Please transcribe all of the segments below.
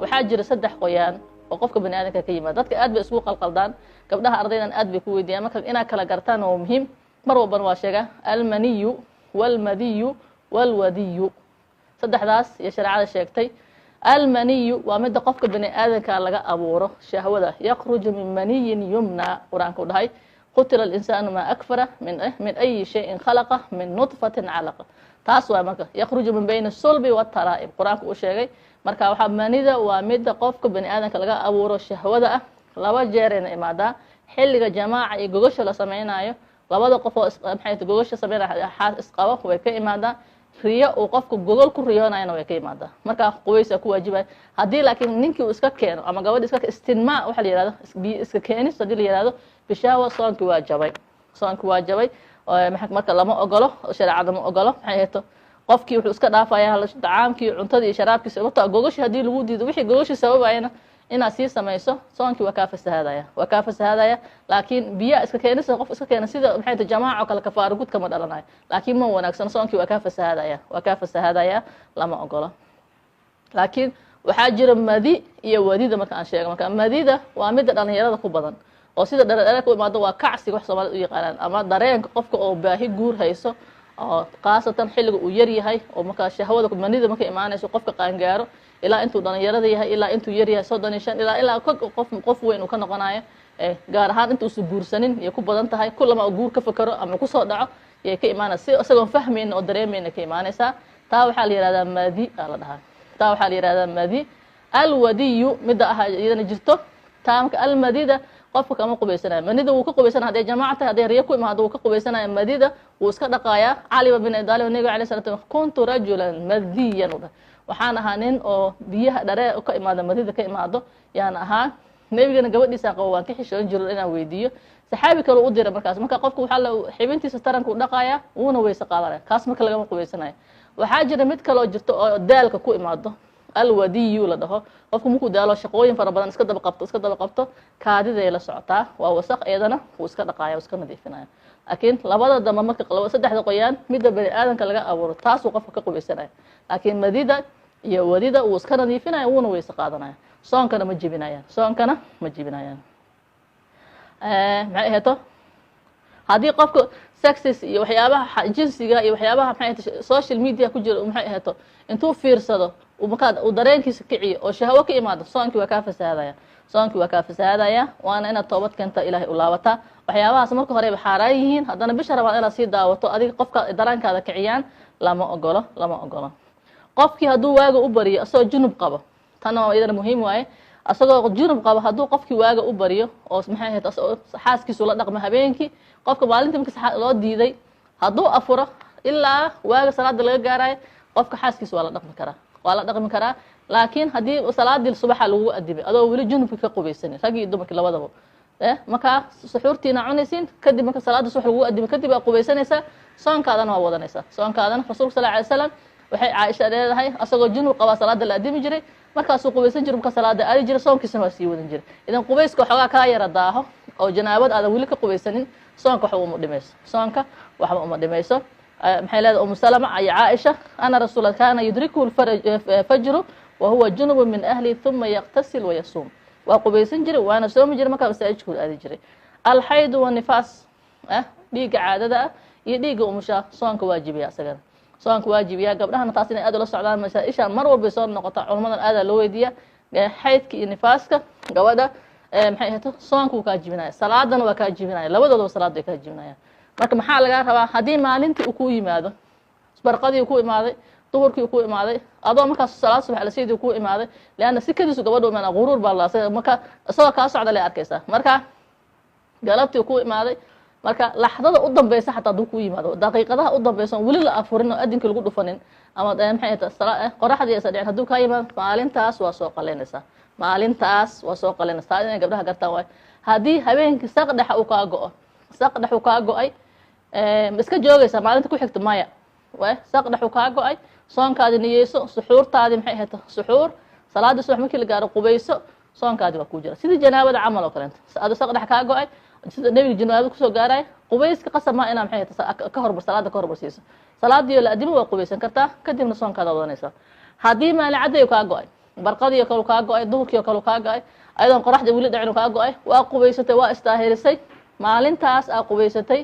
waxaa jira saddex qoyaan oo qofka bani aadamka ka yimaada dadka aad bay isugu qalqaldaan gabdhaha ardaydan aad bay ku weydiiyaan marka inaad kala gartaan oo muhiim mar walban waa sheega almaniyu walmadiyu walwadiyu saddexdaas iyo shareecada sheegtay almaniyu waa midda qofka bani aadamka laga abuuro shahwada yakhruju min maniyin yumna quraanku dhahay qutila al-insanu ma akfara min ayi shay'in khalaqa min nutfatin alaqa taas waa marka yakhruju min bayna sulbi wa tara'ib quraanku uu sheegay marka waxa manida waa midda qofka bani aadamka laga abuuro shahwada ah laba jeer inay imaada xilliga jamaaca iyo gogosha la sameeynayo labada qof oo maxay gogosha sameeynayo xaas isqabo way ka imaada riyo oo qofku gogol ku riyoonayna way ka imaada marka quwaysa ku waajibay hadii laakiin ninkii uu iska keeno ama gabadha iska istinmaa waxa la yiraahdo iska keenis hadii la yiraahdo bishaawa soonki waa jabay marka lama ogolo shareecada ma ogolo maxay heeto qofkii wuxuu iska dhaafayaa tacaamkii cuntadii iyo sharaabkii sababta gogoshi hadii lagu diido wixii gogoshi sababayna inaad sii samayso soonkii waa ka fasahaadaya laakiin biya iska keenisa qof iska keena sida maxay tahay jamaaco kala kafaaro gud kama dhalanayo laakiin ma wanaagsan soonkii waa ka fasahaadaya lama ogolo laakiin waxaa jira madi iyo wadida marka aan sheego marka madida waa mid dhalinyarada ku badan oo sida dhallinyarada ku imaado waa kacsi wax Soomaalidu u yaqaanaan ama dareenka qofka oo baahi guur hayso oo qaasatan xilliga uu yar yahay oo marka shahwada manida marka imaanayso qofka qaangaaro ilaa intuu dhalinyarada yahay ilaa intuu yar yahay 35 ilaa qof weyn uu ka noqonayo gaar ahaan intuu soo guursanin iyo ku badan tahay kullama uu guur ka fakaro ama ku soo dhaco ee ka imaanaysa isagoo fahmeen oo dareemeen ka imaanaysa taa waxa la yiraahdaa madi la dhahaa madi alwadiyu mid iyadana jirto taamka almadida qofka kama qubaysanayo manida uu ka qubaysanayo hadii jamaacada hadii riyo ku imaado uu ka qubaysanayo madida uu iska dhaqaaya Ali ibn Abi Talib nabiga kaleey sallallahu kuntu rajulan madiyan waxaan ahaa nin oo biyaha dharee ka imaado madida ka imaado yaan ahaa nabigana gabadhiisa qabo waan ka xishoon jiray inaan weydiiyo saxaabi kale u diray markaas marka qofku waxa la xibintiisa taranku dhaqaaya uuna weysa qaadanaya kaas marka laga qubaysanayo waxaa jira mid kale oo jirto oo daalka ku imaado alwadiyu la dhaho qofku markuu daalo shaqooyin fara badan iska daba qabto kaadida ay la socotaa waa wasaq eedana uu iska dhaqaaya iska nadiifinaya laakiin labada damba marka saddexda qoyaan midda bani aadanka laga abuuro taas uu qofka ka qubaysanaya laakiin madida iyo wadida uu iska nadiifinaya uuna weysa qaadanaya soonkana ma jibinayaan maxay heeto hadii qofka sexis iyo waxyaabaha jinsiga iyo waxyaabaha maxay social media ku jira maxay heeto intuu fiirsado uu dareenkiisa kiciyo oo shahwo ka imaado soonkii waa ka fasahaadaya waana inaad toobad keento Ilaahay u laabata waxyaabahaas marka hore xaraan yihiin hadana bisha Ramadaan inaad sii daawato adiga qofka dareenkaada kiciyaan lama ogolo qofkii haduu waaga u bariyo asoo junub qabo tan waa iyadana muhiim waaye asagoo junub qabo haduu qofkii waaga u bariyo oo maxay ahayd xaaskiisu la dhaqmo habeenkii qofka maalintii marka loo diiday haduu afuro ilaa waaga salaada laga gaaray qofka xaaskiisu waa la dhaqmi karaa laakiin hadii salaadii subaxa lagu adibay adoo wali junubka ka qubaysan ragi dumarkii labadaba marka suxuurtiina cunaysin kadib marka salaada subax lagu adibay kadib aad qubaysanaysa soonkaadana waa wadanaysa soonkaadana rasuulka sallallahu alayhi wasallam waxay Aisha leedahay asagoo junub qaba salaada la adimi jiray markaas uu qubaysan jiray marka salaada aadi jiray soonkiisana waa sii wadan jiray idan qubayska xogaa ka yara daaho oo janaabad aad wali ka qubaysanin soonka waxa uma dhimayso maxay leedahay Salama ay Aisha ana rasuulka kana yudriku al-fajr wa huwa junub min ahli thumma yaqtasil wa yasum wa qubaysan jiray waana soomi jiray marka masaajidku aadi jiray al-hayd wa nifas dhiiga caadada iyo dhiiga umusha soonka waajibiya gabdhaha taas inay aad ula socdaan masaa'isha mar walba soo noqota culummadan aad loo weydiiya haydka iyo nifaaska gabadha maxay ahayd soonku ka jibinaya salaadana waa ka jibinaya labadooda salaad ay ka jibinayaan marka maxaa laga rabaa hadii maalintii uu ku yimaado barqadii ku imaaday duhurkii ku imaaday adoo markaas salaad subax la siidii ku imaaday laana sikadiisu gabadhu mana quruur baa la marka asoo ka socda la arkaysa marka galabtii ku imaaday marka laxdada u dambaysa xataa duu ku yimaado daqiiqadaha u dambaysa wali la afurin oo adinka lagu dhufanin ama maxay tahay salaad qoraxdii ay saddex haduu ka yimaado maalintaas waa soo qaleynaysa inay gabdhaha gartaan way hadii habeenkii saqdhax uu ka go'ay iska joogaysa maalinta ku xigta maya way saqdhax uu ka go'ay soonkaadi niyeyso suxuurtaadi maxay ahayd suxuur salaada subax markii la gaaro qubayso soonkaadi waa ku jira sidii janaabada camal oo kale aad saqdhax ka go'ay sida nabiga janaabada ku soo gaaray qubayska qasama ina maxay ahayd ka horbar salaada ka horbar siiso salaadii la adimo waa qubaysan kartaa kadibna soonkaada wadanaysa hadii maalin caday ka go'ay barqadii kale ka go'ay duhurkii kale ka go'ay aydan qoraxda wili dhacin ka go'ay waa qubaysatay waa istaahirisay maalintaas aa qubaysatay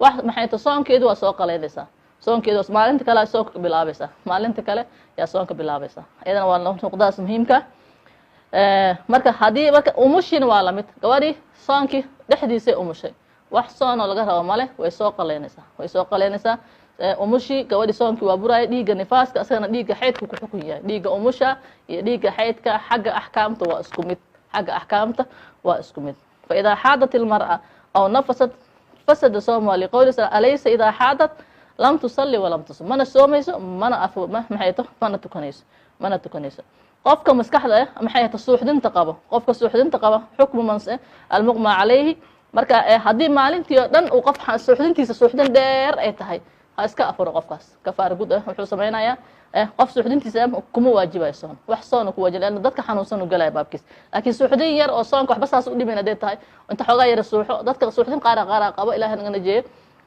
wax maxay ta soonkeedu waa soo qaleynaysaa soonkeedu maalinta kale ay soo bilaabaysaa maalinta kale yaa soonka bilaabaysaa ayadana waa nuqdaas muhiimka marka hadii marka umushin waa la mid gabadhi soonkii dhexdiisay umushay wax soon oo laga rabo male way soo qaleynaysaa umushi gabadhi soonkii waa buraay dhiiga nifaaska asagana dhiiga xeydku ku xukun yahay dhiiga umusha iyo dhiiga xeydka xagga ahkaamta waa isku mid fa idaa xaadat almar'a aw nafasat fasada sawmuha liqawli alaysa idaa xaadat lam tusalli walam tusum mana soomayso mana tukanayso qofka maskaxda maxay ta suuxdinta qabo xukmu man almuqma calayhi marka haddii maalintii oo dhan uu qof suuxdintiisa suuxdin dheer ay tahay ha iska afuro qofkaas kafaara gud wuxuu samaynayaa qof suuxdintiisa kuma waajibayo soon wax soon ku waajib lana dadka xanuunsan u galay baabkiis laakiin suuxdin yar oo soonka waxba saas u dhimayna haday tahay inta xoogaa yar suuxo dadka suuxdin qaar qabo ilaahay naga najeeyo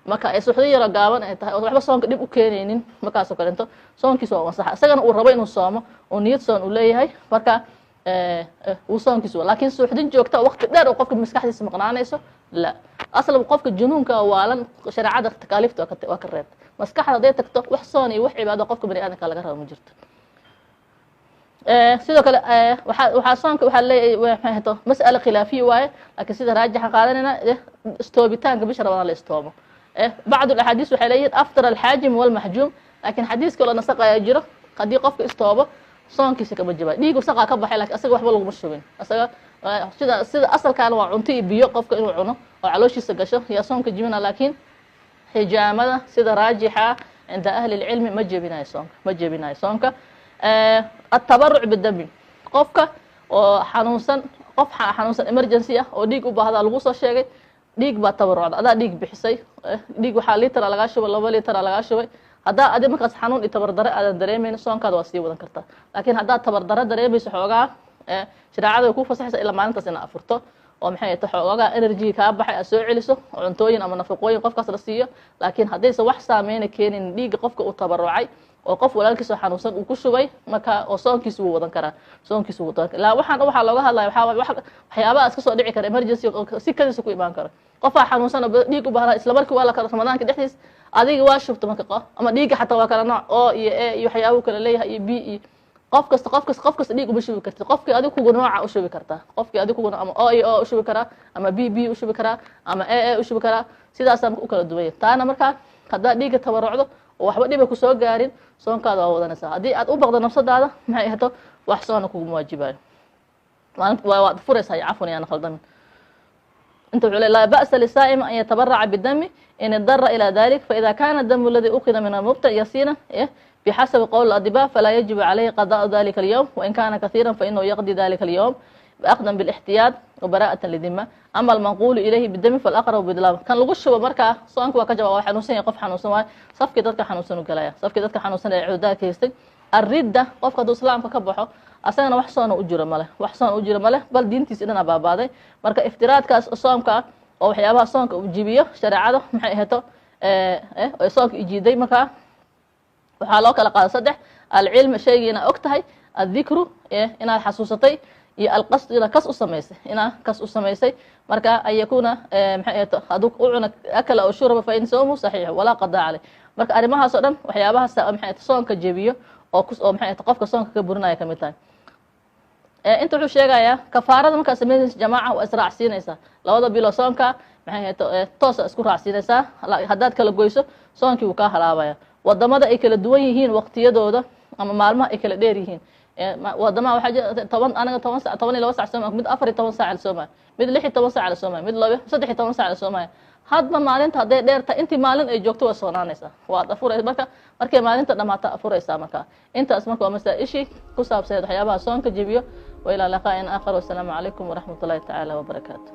marka ay suuxdin yar gaaban ay tahay oo waxba soonka dib u keenaynin markaas oo kalento soonkiisa waa wasax isagana uu rabo inuu soomo oo niyad soon u leeyahay marka uu soonkiisa laakiin suuxdin joogta waqti dheer oo qofka maskaxdiisa maqnaanayso la aslan qofka junuunka waalan shariicada takaaliifta waa ka reebta maskaxda haday tagto wax soon iyo wax cibaado qofka bani aadamka laga rabo ma jirto sidoo kale waxaa soonka waxaa leeyahay mas'ala khilaafiya waaye laakiin sida raajixa qaadanayna istoobitaanka bisha rabadaan la istoomo bacd alaxaadiis waxay leeyihiin aftar alxaajim walmaxjuum laakiin xadiiska la nasaqaya jiro haddii qofka istoobo soonkiisa kama jabay dhiigu saqa ka baxay laakiin asaga waxba laguma shubin asaga sida asalkan waa cunto iyo biyo qofka inuu cuno oo calooshiisa gasho yaa soonka jibina laakiin xijaamada sida raajixa cinda ahli ilcilmi ma jebinayo soonka atabaruc bidami qofka oo xanuunsan emergency ah oo dhiig u baahda lagu soo sheegay dhiig baa tabarucda adaa dhiig bixisay dhiig waxaa liitra lagaa shubay 2 liitra lagaa shubay haddaa adi markaas xanuun iyo tabardare aadan dareemayno soonkaada waa sii wadan kartaa laakiin haddaad tabardare dareemayso xoogaa shariicada way ku fasaxaysa ilaa maalintaas inaad afurto oo maxay tahay xoogaa energy kaa baxay aad soo celiso cuntooyin ama nafaqooyin qofkaas la siiyo laakiin haddaysan wax saameyn keenin dhiigga qofka uu tabarucay oo qof walaalkiisa xanuunsan uu ku shubay marka oo soonkiisa wuu wadan karaa ilaa waxaa looga hadlaya waxyaabaha iska soo dhici kara emergency si kadisa ku imaan karo qofaa xanuunsan oo dhiig u baahda isla markii waa la kala ramadaanka dhexdiis adiga waa shubta marka ama dhiigga xataa waa kala nooc o iyo e iyo waxyaabuu kala leeyahay iyo b iyo qof kasta dhiig uma shubi kartid qofkii adiga kuga nooca u shubi kartaa qofkii adiga kuga ama o iyo o u shubi karaa ama b u shubi karaa ama e u shubi karaa sidaasaa u kala duwanya taana markaa haddaad dhiigga tabarucdo oo waxba dhiba kusoo gaarin soonkaada waa wadanaysaa haddii aad u baqdo nafsadaada maxay ahto wax soona kuguma waajibayo waad furaysaa cafwan yaan khaldamin انت لا بأس للصائم أن يتبرع بالدم إن اضطر إلى ذلك فإذا كان الدم الذي أخذ من المبتع يسيرا بحسب قول الأطباء فلا يجب عليه قضاء ذلك اليوم وإن كان كثيرا فإنه يقضي ذلك اليوم أخذا بالاحتياط وبراءة للذمة أما المنقول إليه بالدم فالأقرب بالدلام كان لغش ومركا صانك وكجب وحنوسين يقف حنوسين صفك ذاتك حنوسين وكلايا صفك ذاتك حنوسين عداد كيستك الردة قفك دو سلام ككبحو asagana wax soon u jiro male bal diintiisa dhan baabaaday marka iftiraadkaas soomka oo waxyaabaha soonka uu jibiyo shariicada maxay ahato soonka ijiiday marka waxaa loo kala qaaday 3 alcilm shaygiina og tahay adhikru inaad xasuusatay iyo alqasd ila kas u samaysay marka ay yakuna maxay ahato haduu u cuna akala oo shurba fa in sawmu sahih wala qada alayh marka arimahaas oo dhan waxyaabaha maxay ahato soonka jibiyo oo maxay ahato qofka soonka ka burinaya kamid tahay inta wuxuu sheegayaa kafaarada markaa sameynaysa jamaaca waa israacsiinaysaa labada bilo soonka maxay ahayd toos isku raacsiinaysaa haddaad kala goyso soonkii wuu kaa halaabaya wadamada ay kala duwan yihiin waqtiyadooda ama maalmaha ay kala dheer yihiin wadamaha waxaa jira 12 saac soomaya mid 14 saac la soomaya mid 16 saac la soomaya mid 13 saac la soomaya hadba maalinta hadday dheerta intii maalin ay joogto waa soonaanaysaa waad afuraysa markay maalinta dhamaata afuraysaa marka intaas marka waa masaa-ishii ku saabsaneed waxyaabaha soonka jebiyo wa ilaa liqaa'in aakhar wasalaamu calaykum waraxmatullaahi tacaala wabarakaatu